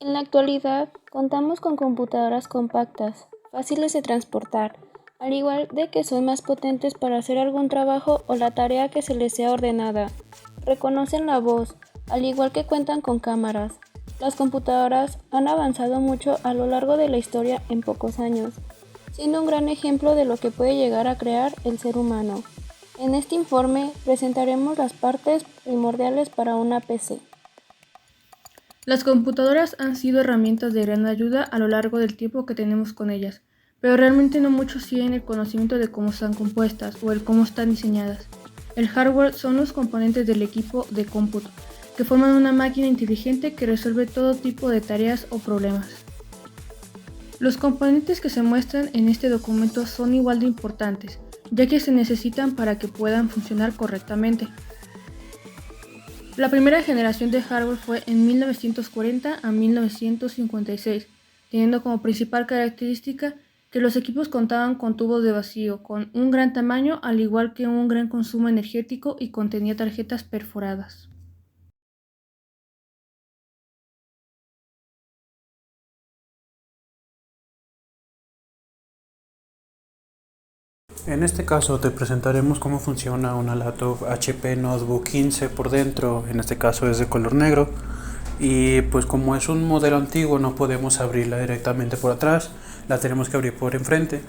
En la actualidad, contamos con computadoras compactas, fáciles de transportar, al igual de que son más potentes para hacer algún trabajo o la tarea que se les sea ordenada. Reconocen la voz, al igual que cuentan con cámaras. Las computadoras han avanzado mucho a lo largo de la historia en pocos años, siendo un gran ejemplo de lo que puede llegar a crear el ser humano. En este informe presentaremos las partes primordiales para una PC. Las computadoras han sido herramientas de gran ayuda a lo largo del tiempo que tenemos con ellas, pero realmente no muchos tienen el conocimiento de cómo están compuestas o el cómo están diseñadas. El hardware son los componentes del equipo de cómputo, que forman una máquina inteligente que resuelve todo tipo de tareas o problemas. Los componentes que se muestran en este documento son igual de importantes, ya que se necesitan para que puedan funcionar correctamente. La primera generación de hardware fue en 1940 a 1956, teniendo como principal característica que los equipos contaban con tubos de vacío con un gran tamaño, al igual que un gran consumo energético, y contenía tarjetas perforadas. En este caso te presentaremos cómo funciona una laptop HP Notebook 15 por dentro, en este caso es de color negro, y pues como es un modelo antiguo no podemos abrirla directamente por atrás, la tenemos que abrir por enfrente,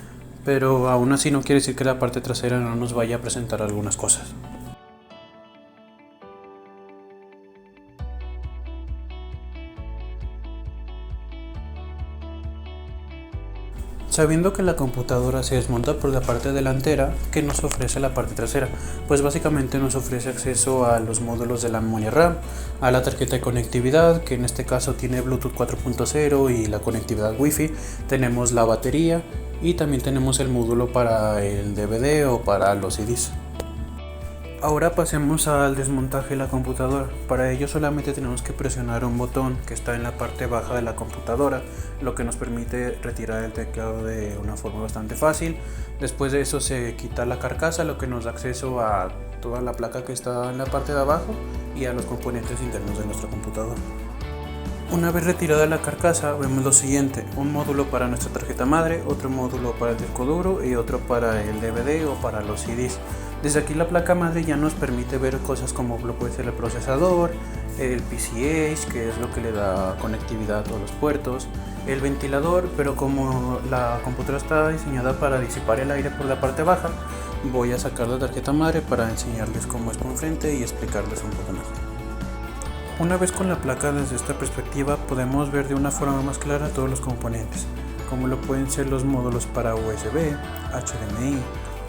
pero aún así no quiere decir que la parte trasera no nos vaya a presentar algunas cosas. Sabiendo que la computadora se desmonta por la parte delantera, ¿qué nos ofrece la parte trasera? Pues básicamente nos ofrece acceso a los módulos de la memoria RAM, a la tarjeta de conectividad, que en este caso tiene Bluetooth 4.0 y la conectividad Wi-Fi, tenemos la batería y también tenemos el módulo para el DVD o para los CDs. Ahora pasemos al desmontaje de la computadora. Para ello solamente tenemos que presionar un botón que está en la parte baja de la computadora, lo que nos permite retirar el teclado de una forma bastante fácil. Después de eso se quita la carcasa, lo que nos da acceso a toda la placa que está en la parte de abajo y a los componentes internos de nuestra computadora. Una vez retirada la carcasa vemos lo siguiente: un módulo para nuestra tarjeta madre, otro módulo para el disco duro y otro para el DVD o para los CDs. Desde aquí la placa madre ya nos permite ver cosas como lo puede ser el procesador, el PCH, que es lo que le da conectividad a todos los puertos, el ventilador, pero como la computadora está diseñada para disipar el aire por la parte baja, voy a sacar la tarjeta madre para enseñarles cómo es por enfrente y explicarles un poco mejor. Una vez con la placa desde esta perspectiva podemos ver de una forma más clara todos los componentes, como lo pueden ser los módulos para USB, HDMI,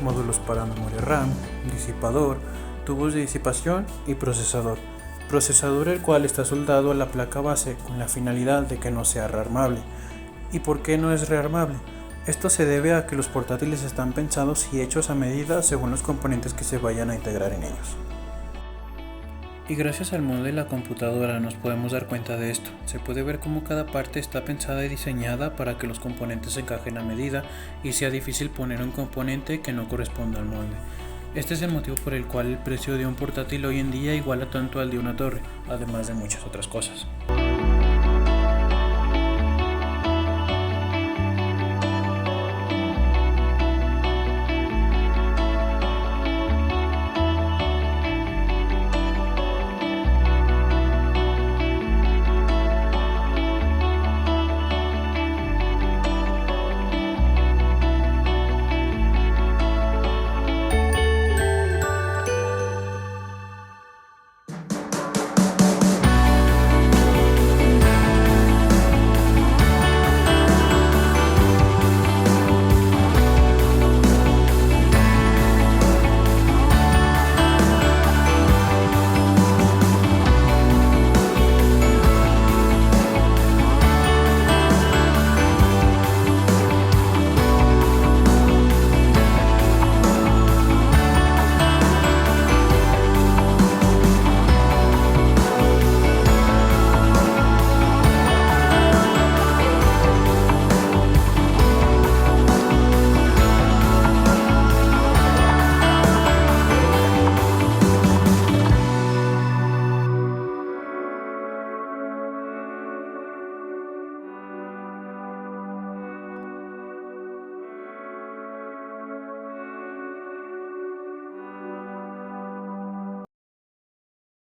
módulos para memoria RAM, disipador, tubos de disipación y procesador. Procesador el cual está soldado a la placa base con la finalidad de que no sea rearmable. ¿Y por qué no es rearmable? Esto se debe a que los portátiles están pensados y hechos a medida según los componentes que se vayan a integrar en ellos. Y gracias al modo de la computadora nos podemos dar cuenta de esto. Se puede ver cómo cada parte está pensada y diseñada para que los componentes se encajen a medida y sea difícil poner un componente que no corresponda al molde. Este es el motivo por el cual el precio de un portátil hoy en día iguala tanto al de una torre, además de muchas otras cosas.